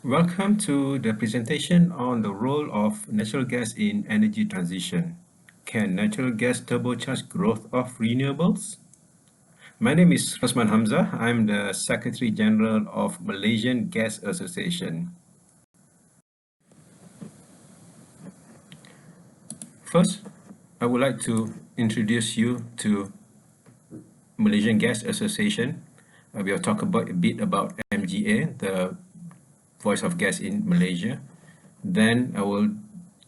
Welcome to the presentation on the role of natural gas in energy transition. Can natural gas turbocharge growth of renewables? My name is Rosman Hamzah. I'm the Secretary General of Malaysian Gas Association. First, I would like to introduce you to Malaysian Gas Association. We'll talk about a bit about MGA, the voice of gas in Malaysia. Then I will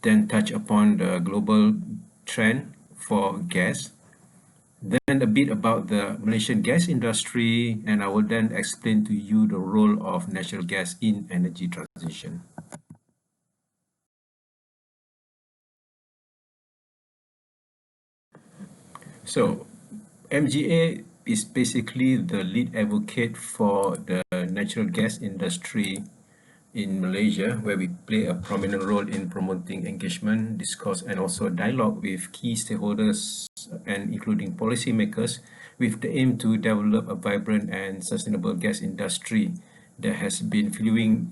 then touch upon the global trend for gas. Then a bit about the Malaysian gas industry, and I will then explain to you the role of natural gas in energy transition. So, MGA is basically the lead advocate for the natural gas industry in Malaysia, where we play a prominent role in promoting engagement, discourse, and also dialogue with key stakeholders and including policymakers with the aim to develop a vibrant and sustainable gas industry that has been fueling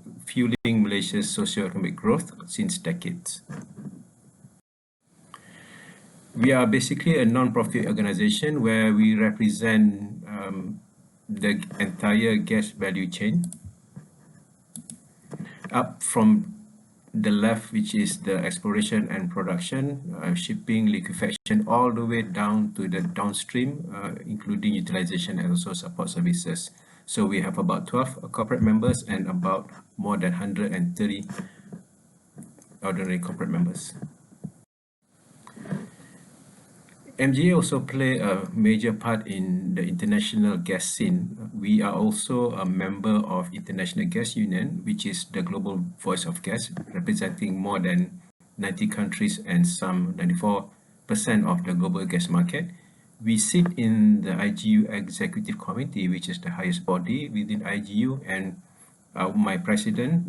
Malaysia's socio-economic growth since decades. We are basically a non-profit organization where we represent the entire gas value chain, up from the left, which is the exploration and production, shipping, liquefaction, all the way down to the downstream, including utilization and also support services. So we have about 12 corporate members and about more than 130 ordinary corporate members. MGA also play a major part in the international gas scene. We are also a member of International Gas Union, which is the global voice of gas, representing more than 90 countries and some 94% of the global gas market. We sit in the IGU Executive Committee, which is the highest body within IGU, and my president,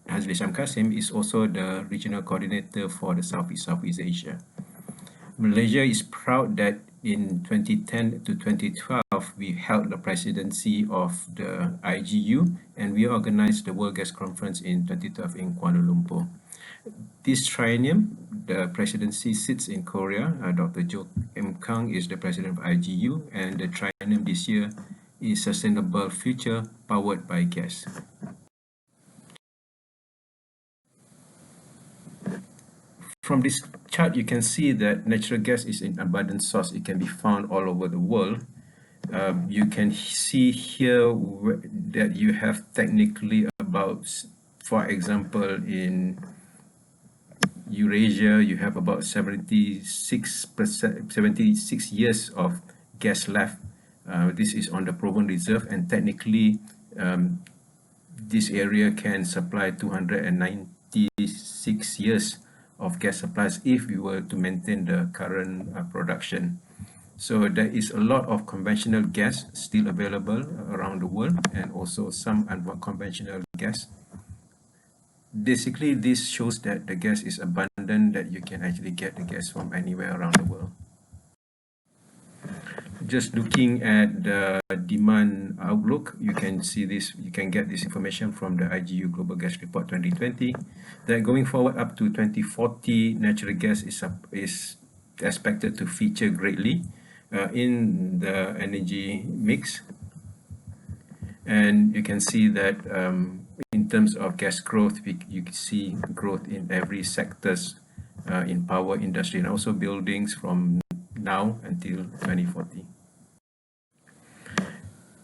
Hazli Kasim, is also the regional coordinator for the Southeast Asia. Malaysia is proud that in 2010 to 2012, we held the presidency of the IGU and we organized the World Gas Conference in 2012 in Kuala Lumpur. This triennium, the presidency sits in Korea. Dr. Jo M. Kang is the president of IGU, and the triennium this year is Sustainable Future Powered by Gas. From this chart, you can see that natural gas is an abundant source. It can be found all over the world. You can see here that you have technically about, for example, in Eurasia, you have about 76 years of gas left. This is on the proven reserve, and technically, this area can supply 296 years of gas supplies if we were to maintain the current production. So there is a lot of conventional gas still available around the world, and also some unconventional gas. Basically, this shows that the gas is abundant, that you can actually get the gas from anywhere around the world. Just looking at the demand outlook, you can see this, you can get this information from the IGU Global Gas Report 2020, that going forward up to 2040, natural gas is expected to feature greatly in the energy mix. And you can see that in terms of gas growth, you can see growth in every sectors in power industry and also buildings from now until 2040.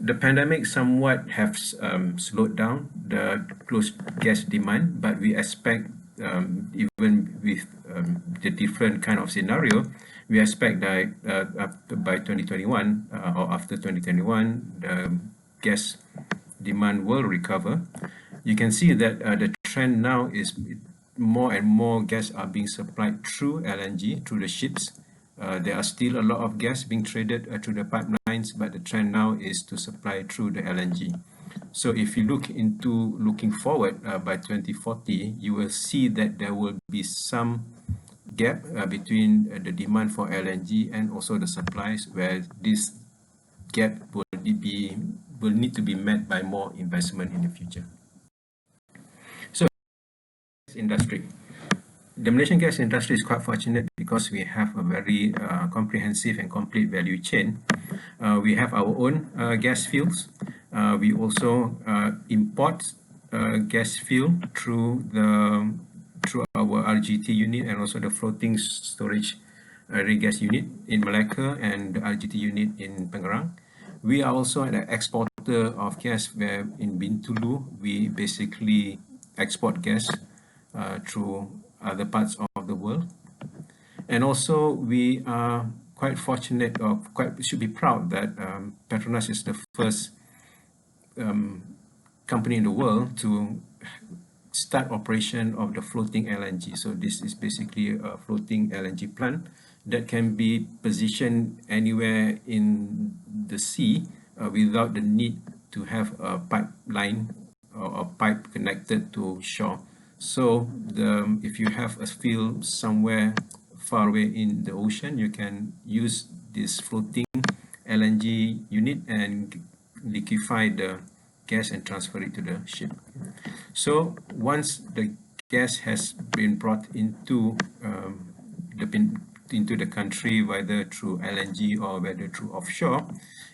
The pandemic somewhat has slowed down the close gas demand, but we expect even with the different kind of scenario, we expect that by 2021 or after 2021, the gas demand will recover. You can see that the trend now is more and more gas are being supplied through LNG, through the ships. There are still a lot of gas being traded through the pipelines, but the trend now is to supply through the LNG. So if you looking forward by 2040, you will see that there will be some gap between the demand for LNG and also the supplies, where this gap will need to be met by more investment in the future. industry. The Malaysian gas industry is quite fortunate because we have a very comprehensive and complete value chain. We have our own gas fields. We also import gas fuel through our RGT unit and also the floating storage regas unit in Malacca and the RGT unit in Pengerang. We are also an exporter of gas where in Bintulu we basically export gas through other parts of the world. And also we are quite fortunate, or should be proud that Petronas is the first company in the world to start operation of the floating LNG. So this is basically a floating LNG plant that can be positioned anywhere in the sea without the need to have a pipeline or a pipe connected to shore. So if you have a field somewhere far away in the ocean, you can use this floating LNG unit and liquefy the gas and transfer it to the ship. So once the gas has been brought into the country, whether through LNG or whether through offshore,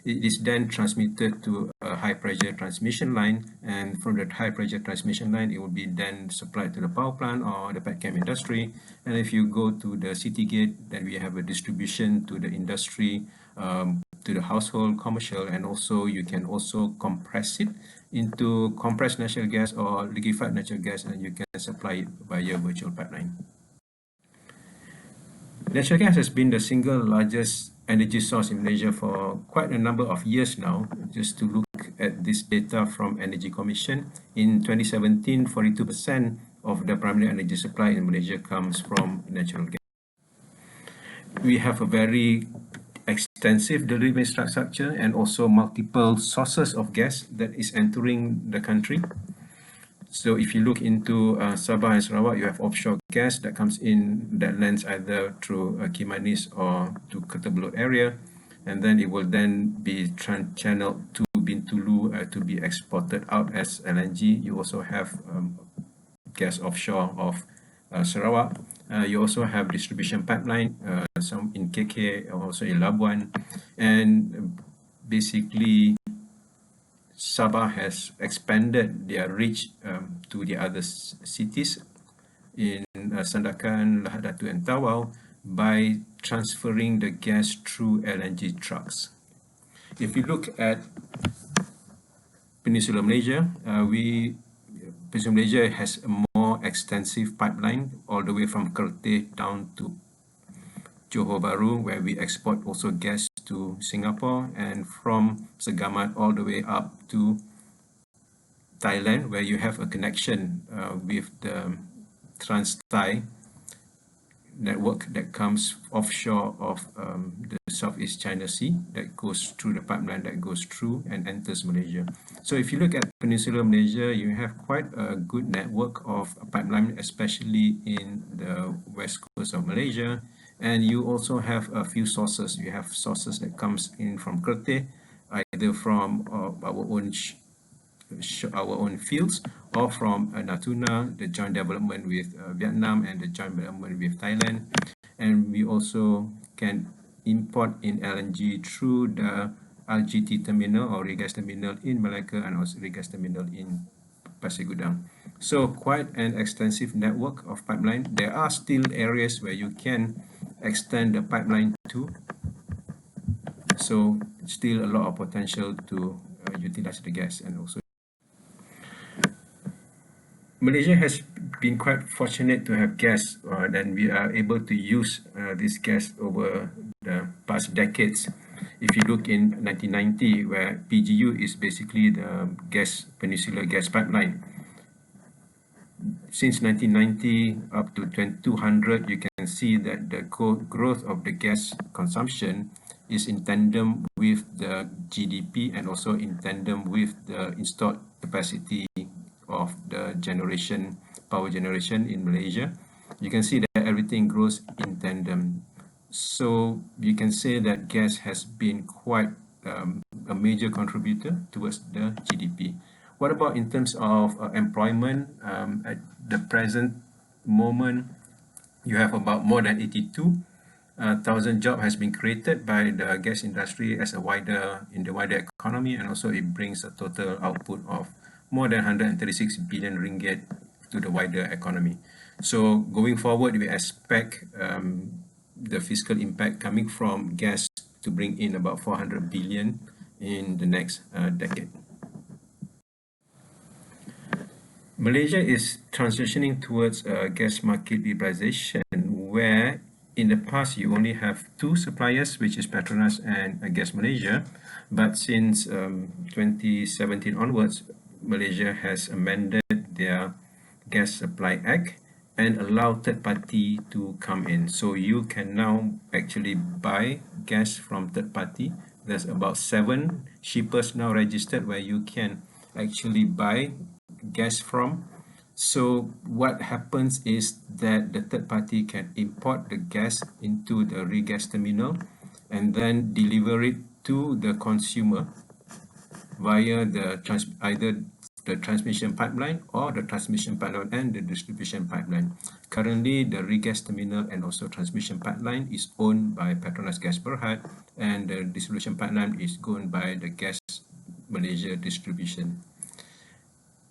it is then transmitted to a high pressure transmission line, and from the high pressure transmission line it will be then supplied to the power plant or the petchem industry. And if you go to the city gate, then we have a distribution to the industry, to the household, commercial, and also you can also compress it into compressed natural gas or liquefied natural gas, and you can supply it via virtual pipeline. Natural gas has been the single largest energy source in Malaysia for quite a number of years now. Just to look at this data from Energy Commission, in 2017, 42% of the primary energy supply in Malaysia comes from natural gas. We have a very extensive delivery infrastructure and also multiple sources of gas that is entering the country. So if you look into Sabah and Sarawak, you have offshore gas that comes in, that lands either through Kimanis or to Kertebelud area, and then it will then be channeled to Bintulu to be exported out as LNG. You also have gas offshore of Sarawak. You also have distribution pipeline, some in KK, also in Labuan, and basically Sabah has expanded their reach to the other cities in Sandakan, Lahad Datu and Tawau by transferring the gas through LNG trucks. If you look at Peninsular Malaysia, Peninsular Malaysia has a more extensive pipeline all the way from Kerteh down to Johor Bahru, where we export also gas to Singapore, and from Segamat all the way up to Thailand, where you have a connection with the Trans-Thai network that comes offshore of the Southeast China Sea, that goes through the pipeline that goes through and enters Malaysia. So if you look at Peninsular Malaysia, you have quite a good network of pipeline, especially in the west coast of Malaysia. And you also have a few sources. You have sources that comes in from Kerteh, either from our own fields, or from Natuna, the joint development with Vietnam and the joint development with Thailand. And we also can import in LNG through the RGT terminal or regas terminal in Malacca and also regas terminal in Pasir Gudang. So quite an extensive network of pipeline. There are still areas where you can extend the pipeline to, so still a lot of potential to utilize the gas. And also Malaysia has been quite fortunate to have gas, and we are able to use this gas over the past decades. If you look in 1990, where PGU is basically the peninsular gas pipeline, since 1990 up to 200, you can see that the growth of the gas consumption is in tandem with the GDP and also in tandem with the installed capacity of the power generation in Malaysia. You can see that everything grows in tandem. So you can say that gas has been quite a major contributor towards the GDP. What about in terms of employment? At the present moment, you have about more than 82,000 jobs has been created by the gas industry as a in the wider economy, and also it brings a total output of more than 136 billion ringgit to the wider economy. So going forward, we expect the fiscal impact coming from gas to bring in about 400 billion in the next decade. Malaysia is transitioning towards a gas market liberalisation, where in the past you only have two suppliers, which is Petronas and Gas Malaysia. But since 2017 onwards, Malaysia has amended their Gas Supply Act and allow third party to come in. So you can now actually buy gas from third party. There's about 7 shippers now registered where you can actually buy gas from. So what happens is that the third party can import the gas into the regas terminal and then deliver it to the consumer via either the transmission pipeline or the transmission pipeline and the distribution pipeline. Currently, the regas terminal and also transmission pipeline is owned by Petronas Gas Berhad, and the distribution pipeline is owned by the Gas Malaysia Distribution.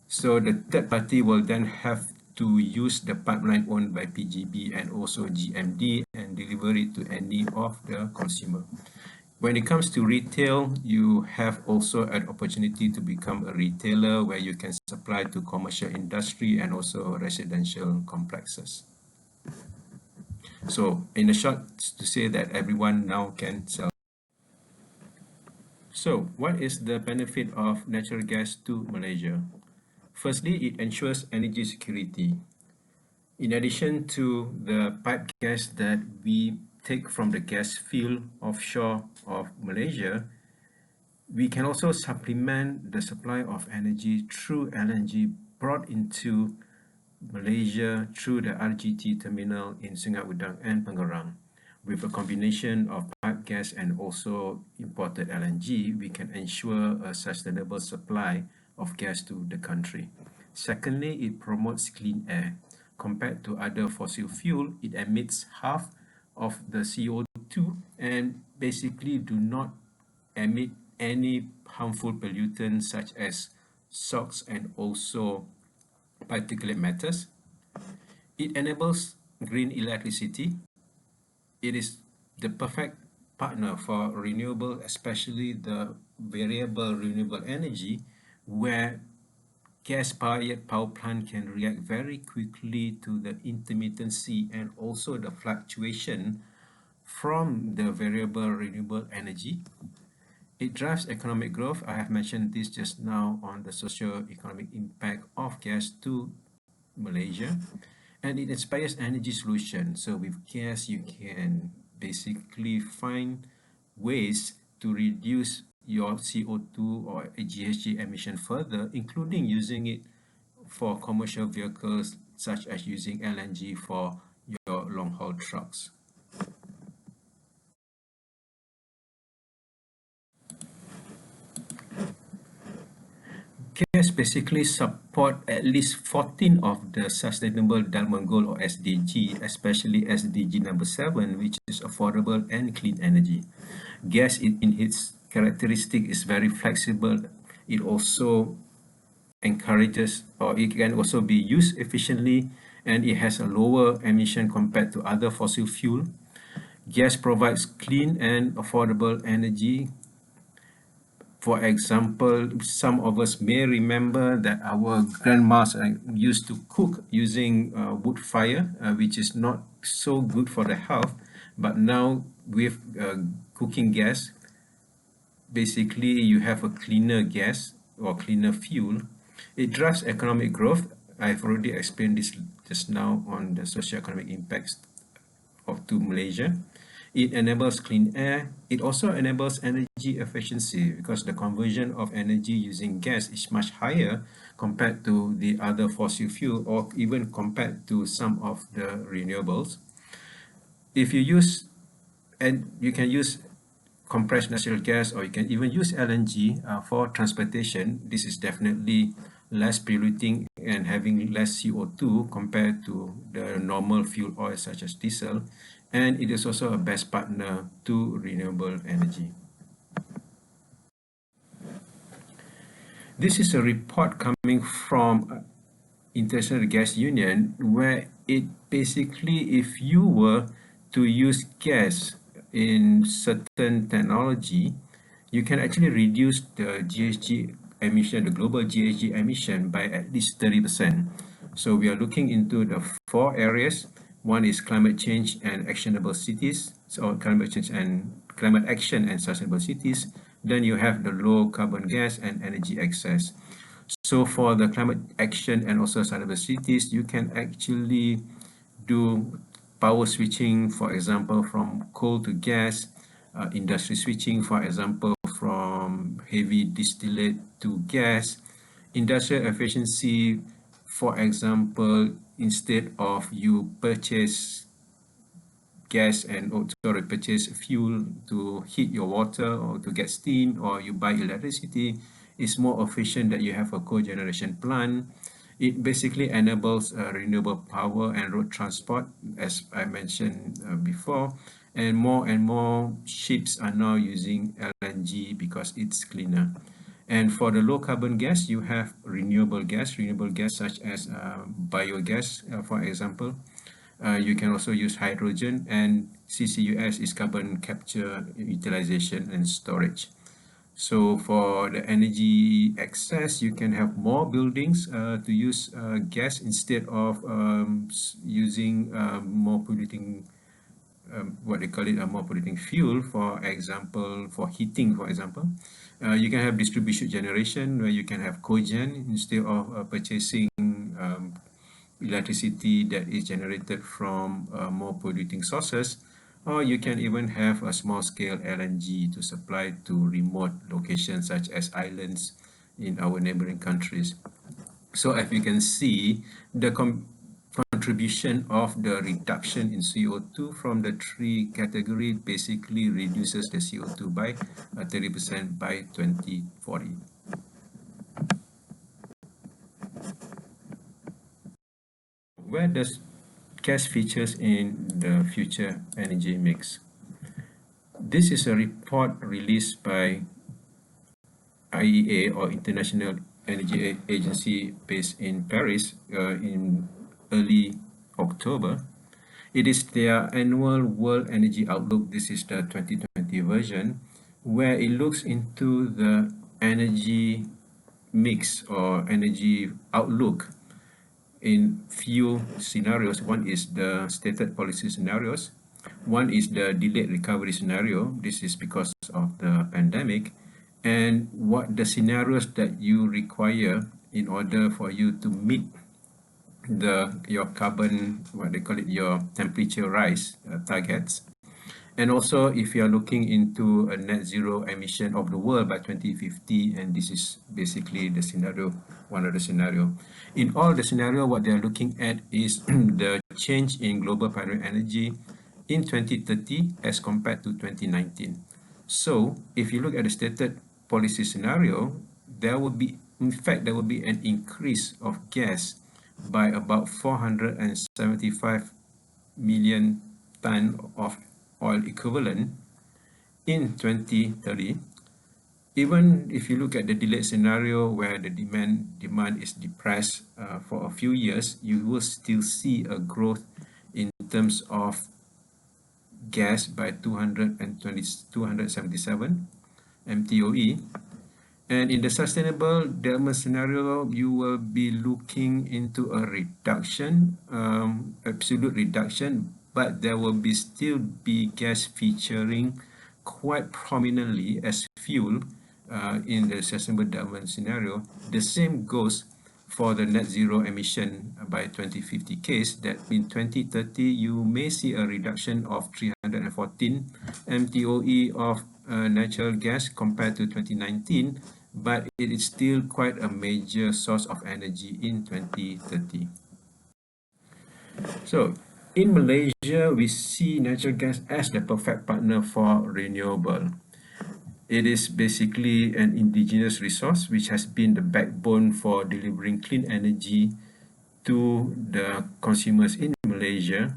So the third party will then have to use the pipeline owned by PGB and also GMD and deliver it to any of the consumer. When it comes to retail, you have also an opportunity to become a retailer where you can supply to commercial industry and also residential complexes. So in the short, to say that everyone now can sell. So what is the benefit of natural gas to Malaysia? Firstly, it ensures energy security. In addition to the pipe gas that we take from the gas field offshore of Malaysia, we can also supplement the supply of energy through LNG brought into Malaysia through the RGT terminal in Sungai Udang and Pengerang. With a combination of pipe gas and also imported LNG, we can ensure a sustainable supply of gas to the country. Secondly, it promotes clean air. Compared to other fossil fuel, it emits half of the CO2 and basically do not emit any harmful pollutants such as SOx and also particulate matters. It enables green electricity. It is the perfect partner for renewable, especially the variable renewable energy, where gas-fired power plant can react very quickly to the intermittency and also the fluctuation from the variable renewable energy. It drives economic growth. I have mentioned this just now on the socio-economic impact of gas to Malaysia. And it inspires energy solution. So with gas, you can basically find ways to reduce your CO2 or GHG emission further, including using it for commercial vehicles, such as using LNG for your long-haul trucks. Gas basically support at least 14 of the Sustainable Development Goal or SDG, especially SDG number 7, which is affordable and clean energy. Gas in its characteristic is very flexible. It also encourages, or it can also be used efficiently, and it has a lower emission compared to other fossil fuel. Gas provides clean and affordable energy. For example, some of us may remember that our grandmas used to cook using wood fire, which is not so good for the health. But now with cooking gas, basically you have a cleaner gas or cleaner fuel. It drives economic growth. I've already explained this just now on the socio-economic impacts to Malaysia. It enables clean air. It also enables energy efficiency because the conversion of energy using gas is much higher compared to the other fossil fuel or even compared to some of the renewables. If you use, and you can use compressed natural gas, or you can even use LNG for transportation, this is definitely less polluting and having less CO2 compared to the normal fuel oil such as diesel, and it is also a best partner to renewable energy. This is a report coming from International Gas Union, where it basically, if you were to use gas in certain technology, you can actually reduce the GHG emission, the global GHG emission, by at least 30%. So we are looking into the 4 areas. One is climate change and actionable cities, so climate change and climate action and sustainable cities. Then you have the low carbon gas and energy access. So for the climate action and also sustainable cities, you can actually do power switching, for example, from coal to gas, industry switching, for example, from heavy distillate to gas, industrial efficiency, for example, instead of you purchase gas and also purchase fuel to heat your water or to get steam, or you buy electricity, it's more efficient that you have a cogeneration plant. It basically enables renewable power and road transport, as I mentioned before, and more ships are now using LNG because it's cleaner. And for the low carbon gas, you have renewable gas such as biogas, for example. You can also use hydrogen, and CCUS is carbon capture, utilization, and storage. So for the energy access, you can have more buildings to use gas instead of using more polluting, what they call it, a more polluting fuel, for example, for heating, for example. You can have distributed generation where you can have cogen instead of purchasing electricity that is generated from more polluting sources, or you can even have a small-scale LNG to supply to remote locations such as islands in our neighboring countries. So as you can see, the contribution of the reduction in CO2 from the 3 categories basically reduces the CO2 by 30% by 2040. Where does gas features in the future energy mix? This is a report released by IEA, or International Energy Agency, based in Paris in early October. It is their annual World Energy Outlook. This is the 2020 version, where it looks into the energy mix or energy outlook in few scenarios. One is the stated policy scenarios. One is the delayed recovery scenario. This is because of the pandemic. And what the scenarios that you require in order for you to meet your carbon, what they call it, your temperature rise targets. And also, if you are looking into a net zero emission of the world by 2050, and this is basically the scenario, one of the scenario. In all the scenario, what they are looking at is the change in global primary energy in 2030 as compared to 2019. So, if you look at the stated policy scenario, there will be, in fact, there will be an increase of gas by about 475 million ton of oil equivalent in 2030. Even if you look at the delayed scenario where the demand is depressed for a few years, you will still see a growth in terms of gas by 277 MTOE. And in the sustainable development scenario, you will be looking into a reduction, absolute reduction, but there will be still be gas featuring quite prominently as fuel in the sustainable development scenario. The same goes for the net zero emission by 2050 case, that in 2030 you may see a reduction of 314 MTOE of natural gas compared to 2019, but it is still quite a major source of energy in 2030. So in Malaysia, we see natural gas as the perfect partner for renewable. It is basically an indigenous resource which has been the backbone for delivering clean energy to the consumers in Malaysia.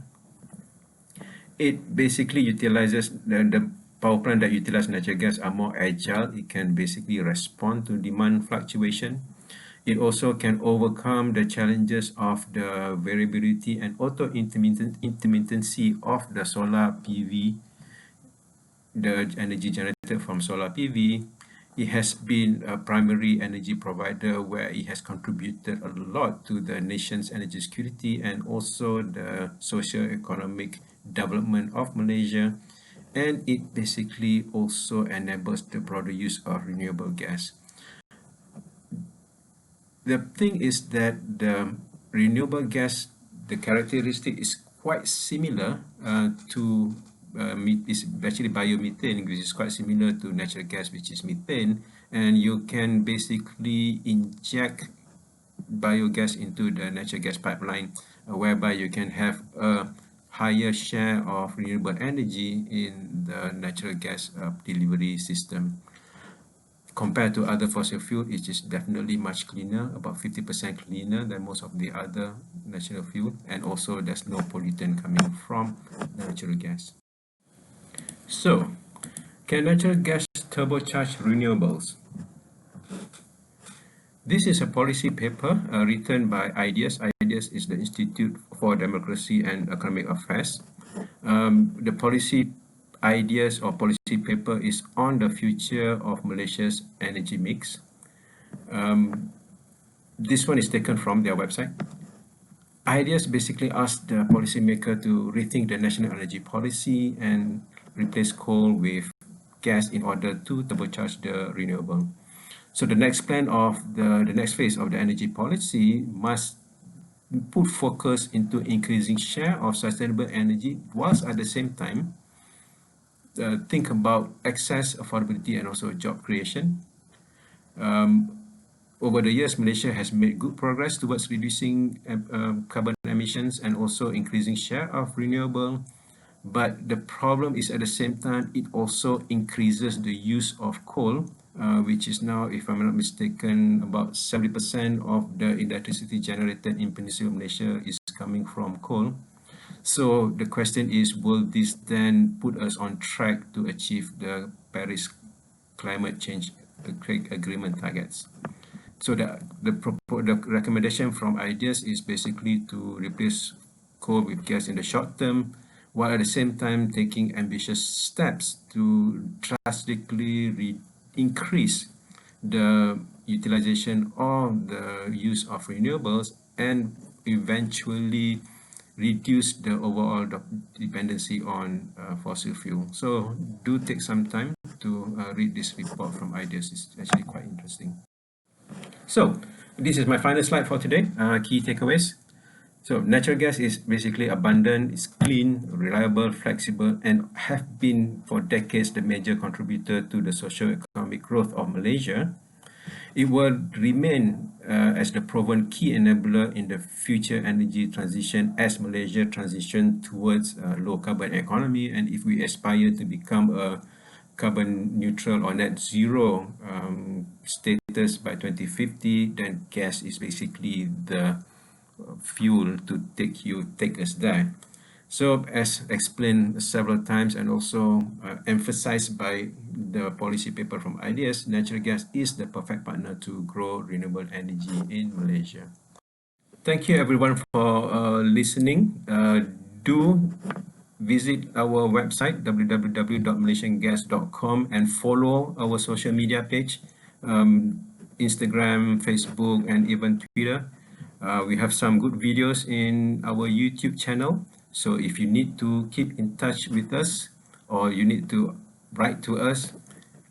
It basically utilizes the power plant that utilize natural gas are more agile. It can basically respond to demand fluctuation. It also can overcome the challenges of the variability and intermittency of the solar PV, the energy generated from solar PV. It has been a primary energy provider where it has contributed a lot to the nation's energy security and also the socio-economic development of Malaysia. And it basically also enables the broader use of renewable gas. The thing is that the renewable gas, the characteristic is quite similar to is actually biomethane, which is quite similar to natural gas, which is methane, and you can basically inject biogas into the natural gas pipeline, whereby you can have a higher share of renewable energy in the natural gas delivery system. Compared to other fossil fuel, it is definitely much cleaner, about 50% cleaner than most of the other natural fuel, and also there's no pollutant coming from natural gas. So, can natural gas turbocharge renewables? This is a policy paper written by IGES. IGES is the Institute for Democracy and Economic Affairs. The policy ideas or policy paper is on the future of Malaysia's energy mix. This one is taken from their website. IGES basically asked the policymaker to rethink the national energy policy and replace coal with gas in order to turbocharge the renewable. So the next plan of the next phase of the energy policy must put focus into increasing share of sustainable energy, whilst at the same time think about access, affordability, and also job creation. Over the years, Malaysia has made good progress towards reducing carbon emissions and also increasing share of renewable. But the problem is at the same time, it also increases the use of coal, which is now, if I'm not mistaken, about 70% of the electricity generated in Peninsular Malaysia is coming from coal. So the question is, will this then put us on track to achieve the Paris climate change agreement targets? So the recommendation from IGES is basically to replace coal with gas in the short term, while at the same time taking ambitious steps to drastically increase the utilization of the use of renewables and eventually reduce the overall dependency on fossil fuel. So do take some time to read this report from IGES. It's actually quite interesting. So this is my final slide for today. Key takeaways. So natural gas is basically abundant, it's clean, reliable, flexible, and have been for decades the major contributor to the socio-economic growth of Malaysia. It will remain as the proven key enabler in the future energy transition as Malaysia transitions towards a low carbon economy, and if we aspire to become a carbon neutral or net zero status by 2050, then gas is basically the fuel to take us there. So as explained several times and also emphasized by the policy paper from IGES, natural gas is the perfect partner to grow renewable energy in Malaysia. Thank you everyone for listening. Do visit our website www.malaysiangas.com and follow our social media page, Instagram, Facebook, and even Twitter. We have some good videos in our YouTube channel. So if you need to keep in touch with us or you need to write to us,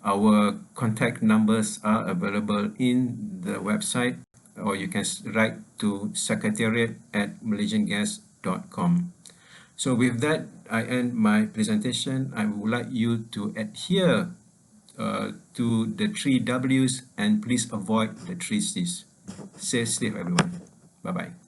our contact numbers are available in the website, or you can write to secretariat@malaysiangas.com. So with that, I end my presentation. I would like you to adhere to the 3 W's and please avoid the 3 C's. Stay safe, everyone. Bye-bye.